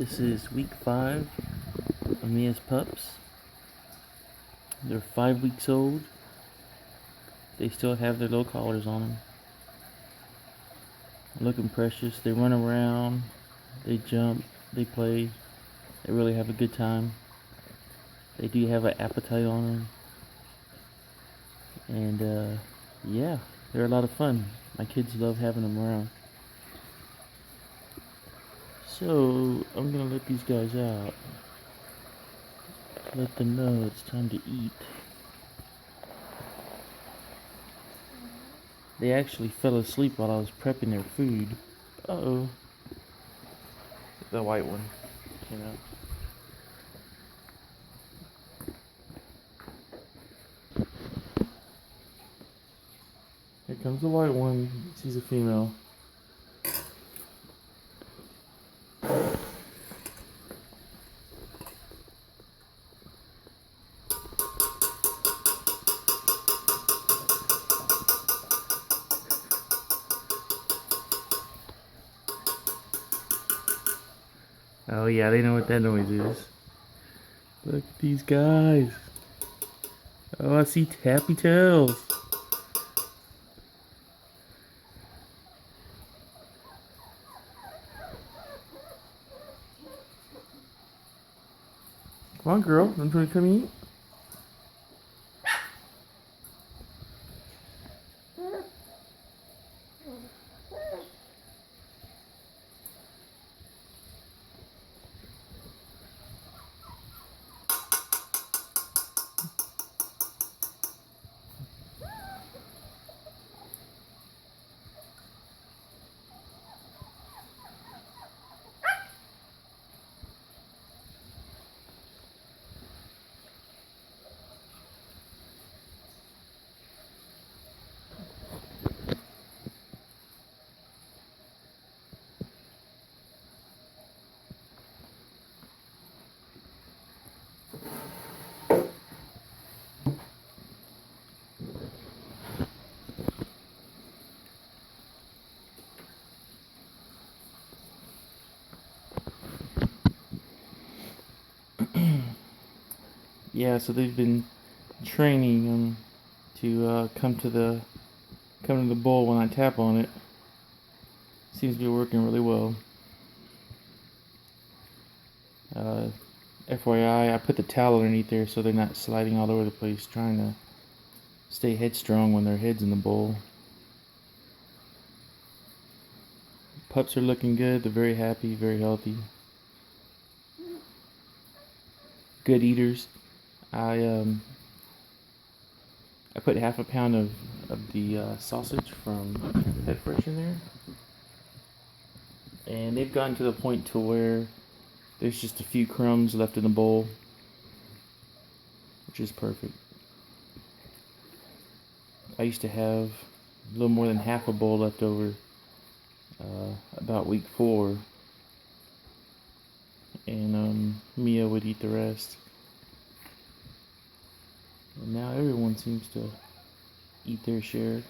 This is week 5 of Mia's pups. They're 5 weeks old. They still have their little collars on them. Looking precious. They run around, they jump, they play. They really have a good time. They do have an appetite on them. And yeah, they're a lot of fun. My kids love having them around. So I'm gonna let these guys out. Let them know it's time to eat. They actually fell asleep while I was prepping their food. Uh-oh. The white one, you know. Here comes the white one. She's a female. Oh yeah, they know what that noise is. Look at these guys. Oh, I see tappy tails. Come on, girl. I'm trying to come eat. Yeah, so they've been training them to come to the bowl when I tap on it. Seems to be working really well. FYI, I put the towel underneath there so they're not sliding all over the place, trying to stay headstrong when their head's in the bowl. Pups are looking good. They're very happy, very healthy. Good eaters. I put half a pound of the sausage from Pet Fresh in there, and they've gotten to the point to where there's just a few crumbs left in the bowl, which is perfect. I used to have a little more than half a bowl left over about week 4, and Mia would eat the rest. And now everyone seems to eat their share.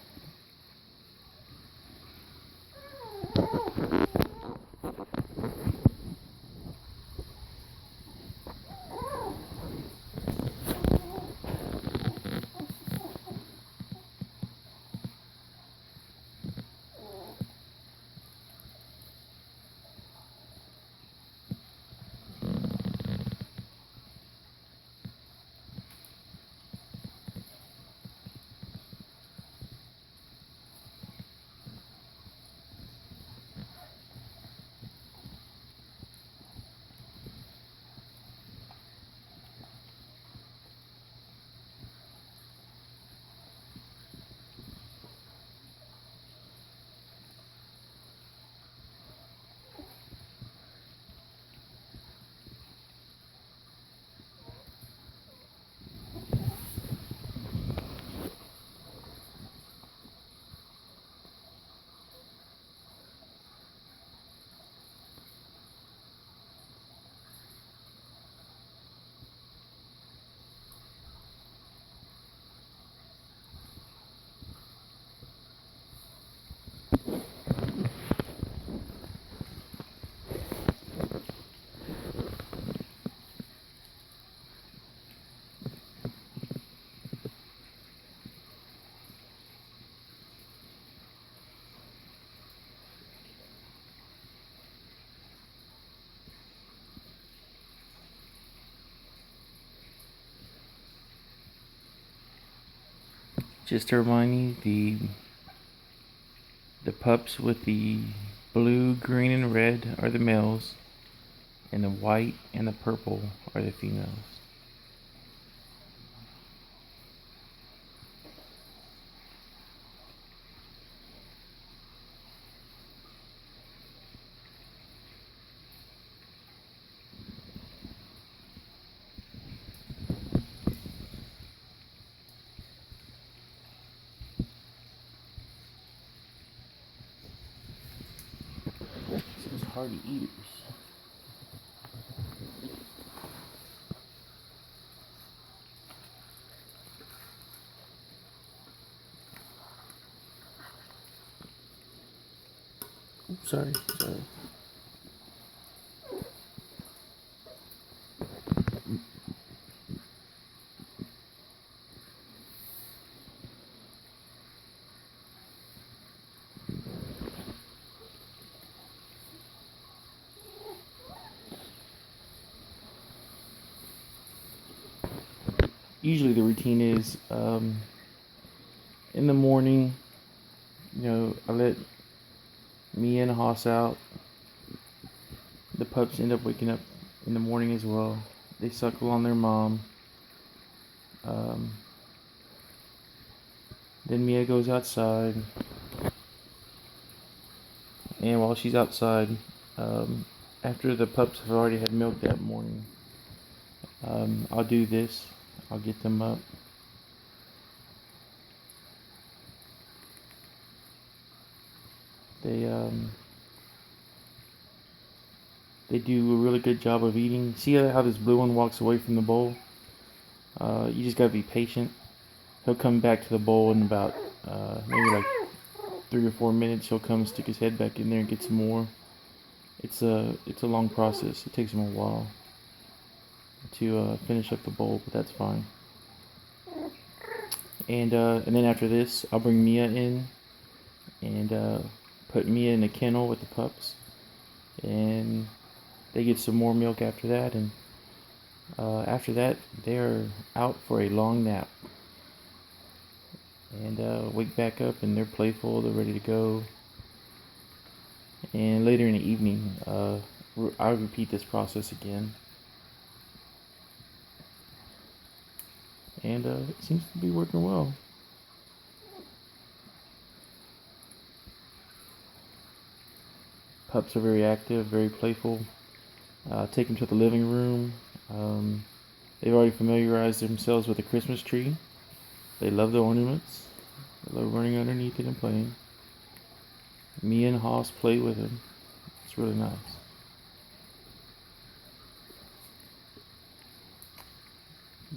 Just to remind you, the pups with the blue, green, and red are the males, and the white and the purple are the females. Those hardy eaters. Oops, sorry. Usually the routine is in the morning, I let Mia and Haas out. The pups end up waking up in the morning as well. They suckle on their mom. Then Mia goes outside, and while she's outside, after the pups have already had milk that morning, I'll do this. I'll get them up. They do a really good job of eating. See how this blue one walks away from the bowl? You just gotta be patient. He'll come back to the bowl in about maybe like 3 or 4 minutes. He'll come stick his head back in there and get some more. It's a long process. It takes him a while to finish up the bowl, but that's fine. And then after this, I'll bring Mia in and put Mia in the kennel with the pups, and they get some more milk after that. And after that, they're out for a long nap, and wake back up, and they're playful. They're ready to go. And later in the evening, I'll repeat this process again. And it seems to be working well. Pups are very active, very playful. Take them to the living room. They've already familiarized themselves with the Christmas tree. They love the ornaments. They love running underneath it and playing. Me and Haas play with him. It's really nice.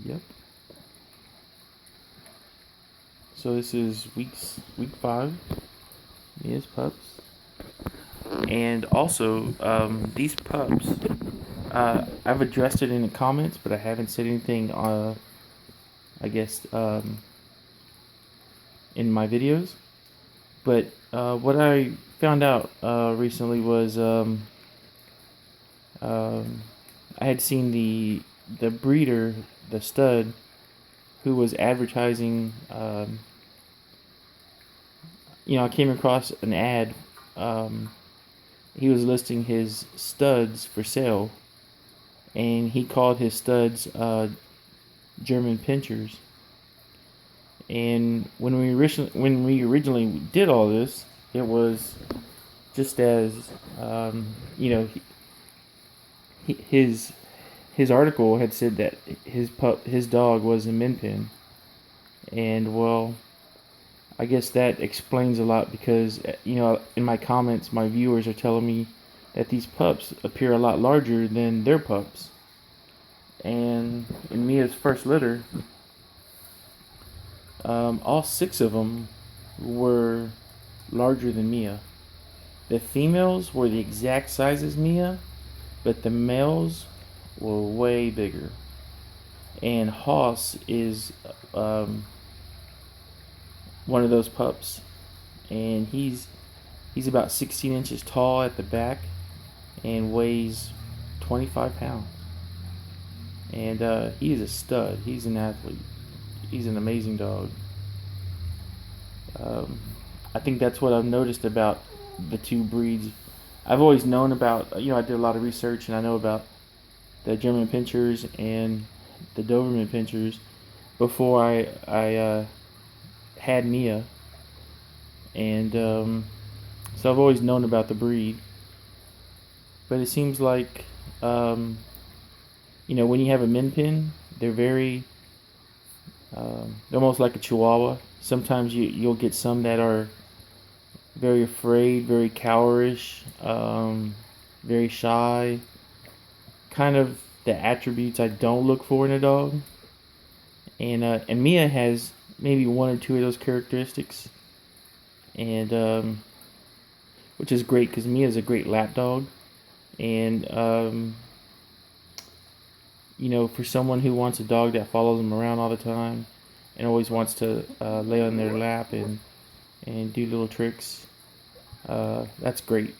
Yep. So this is week 5. Mia's pups. And also, these pups, I've addressed it in the comments, but I haven't said anything, I guess, in my videos. But what I found out recently was I had seen the breeder, the stud, who was advertising. I came across an ad. He was listing his studs for sale, and he called his studs German Pinschers. And when we originally did all this, it was just as his article had said that his dog was a min pin, and well, I guess that explains a lot, because in my comments, my viewers are telling me that these pups appear a lot larger than their pups. And in Mia's first litter, all 6 of them were larger than Mia. The females were the exact size as Mia, but the males were way bigger. And Haas is one of those pups, and he's about 16 inches tall at the back and weighs 25 pounds. And he is a stud. He's an athlete. He's an amazing dog. Um, I think that's what I've noticed about the two breeds. I've always known about, I did a lot of research and I know about the German Pinschers and the Doberman Pinschers before I had Mia, and so I've always known about the breed. But it seems like, um, when you have a min pin, they're very, they're almost like a Chihuahua. Sometimes you'll get some that are very afraid, very cowerish, very shy. Kind of the attributes I don't look for in a dog. And Mia has maybe one or two of those characteristics, and which is great because Mia is a great lap dog, and for someone who wants a dog that follows them around all the time and always wants to lay on their lap and do little tricks, that's great.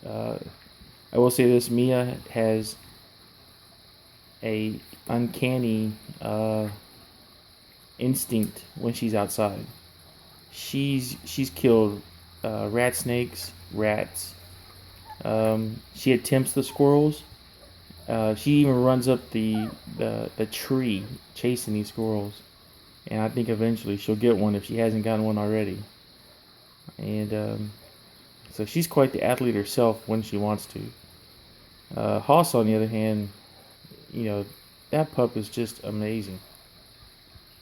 Uh, I will say this: Mia has a uncanny instinct when she's outside. She's killed rat snakes, rats. She attempts the squirrels. She even runs up the tree chasing these squirrels. And I think eventually she'll get one if she hasn't gotten one already. And so she's quite the athlete herself when she wants to. Hoss, on the other hand, that pup is just amazing.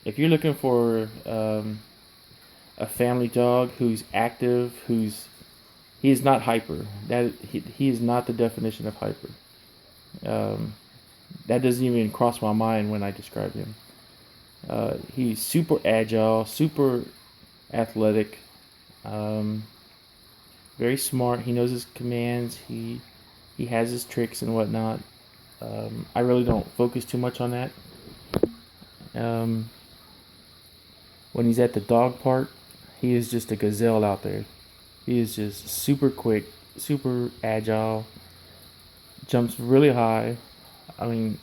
If you're looking for a family dog who's active, he is not hyper. He is not the definition of hyper. Um, that doesn't even cross my mind when I describe him. He's super agile, super athletic, um, very smart. He knows his commands. He has his tricks and whatnot. I really don't focus too much on that. Um, when he's at the dog park, he is just a gazelle out there. He is just super quick, super agile, jumps really high. I mean,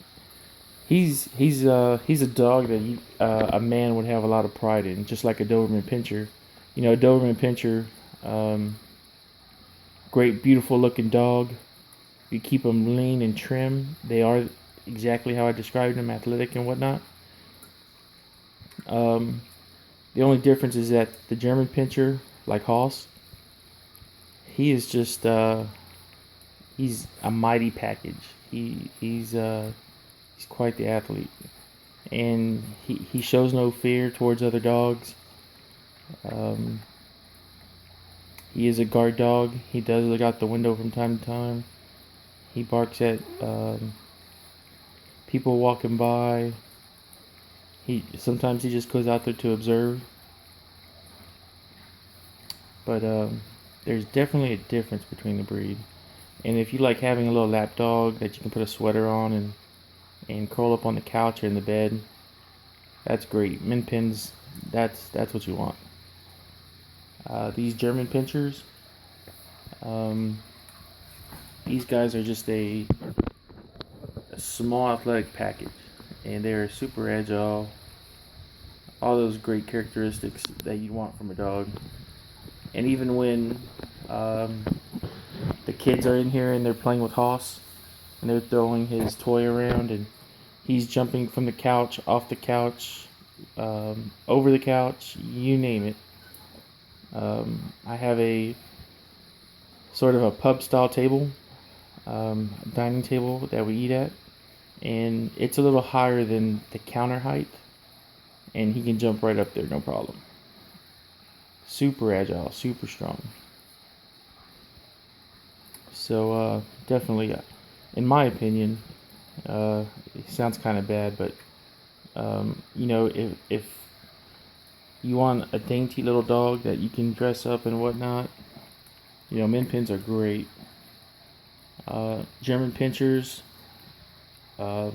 he's a dog that a man would have a lot of pride in, just like a Doberman Pinscher. A Doberman Pinscher, great, beautiful looking dog. You keep them lean and trim. They are exactly how I described them, athletic and whatnot. Um, the only difference is that the German Pinscher, like Hoss, he is just he's a mighty package. He's quite the athlete, and he shows no fear towards other dogs. Um, he is a guard dog. He does look out the window from time to time. He barks at people walking by. Sometimes he just goes out there to observe. But there's definitely a difference between the breed. And if you like having a little lap dog that you can put a sweater on and curl up on the couch or in the bed, that's great. Min pins, that's what you want. These German Pinschers, these guys are just a small athletic package, and they're super agile. All those great characteristics that you want from a dog. And even when the kids are in here and they're playing with Hoss and they're throwing his toy around and he's jumping from the couch, off the couch, over the couch, you name it. I have a sort of a pub style table, dining table that we eat at, and it's a little higher than the counter height, and he can jump right up there, no problem. Super agile, super strong. So definitely, in my opinion, it sounds kind of bad, but if you want a dainty little dog that you can dress up and whatnot, min pins are great. German Pinschers are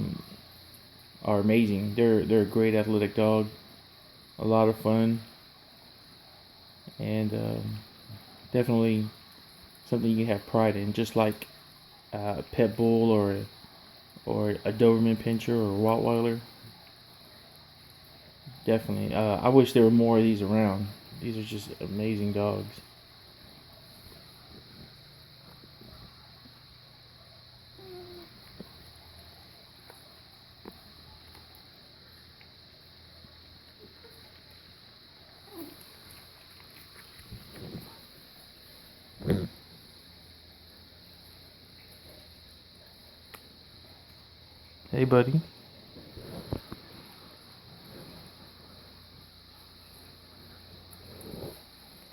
amazing. They're a great athletic dog, a lot of fun, and definitely something you can have pride in, just like a pit bull or a Doberman Pinscher or a Rottweiler. Definitely. I wish there were more of these around. These are just amazing dogs. Hey, buddy.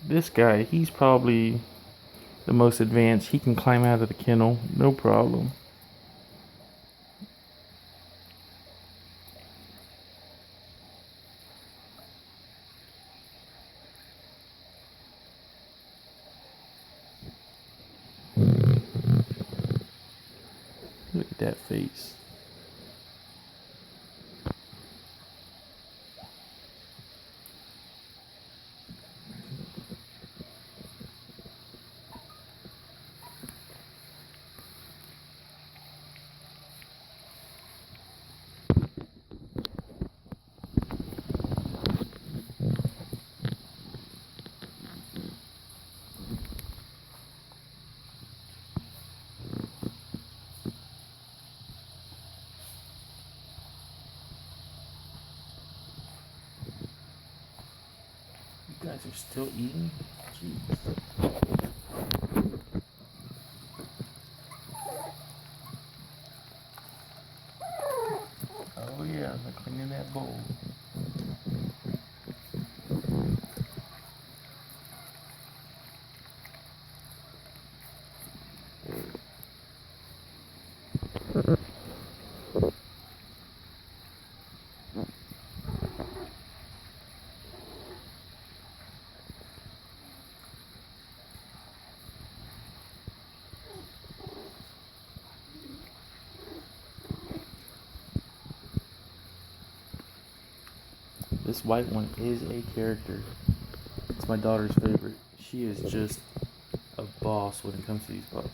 This guy, he's probably the most advanced. He can climb out of the kennel, no problem. Look at that face. You guys are still eating? Jeez. Oh yeah, they're cleaning that bowl. This white one is a character. It's my daughter's favorite. She is just a boss when it comes to these pups.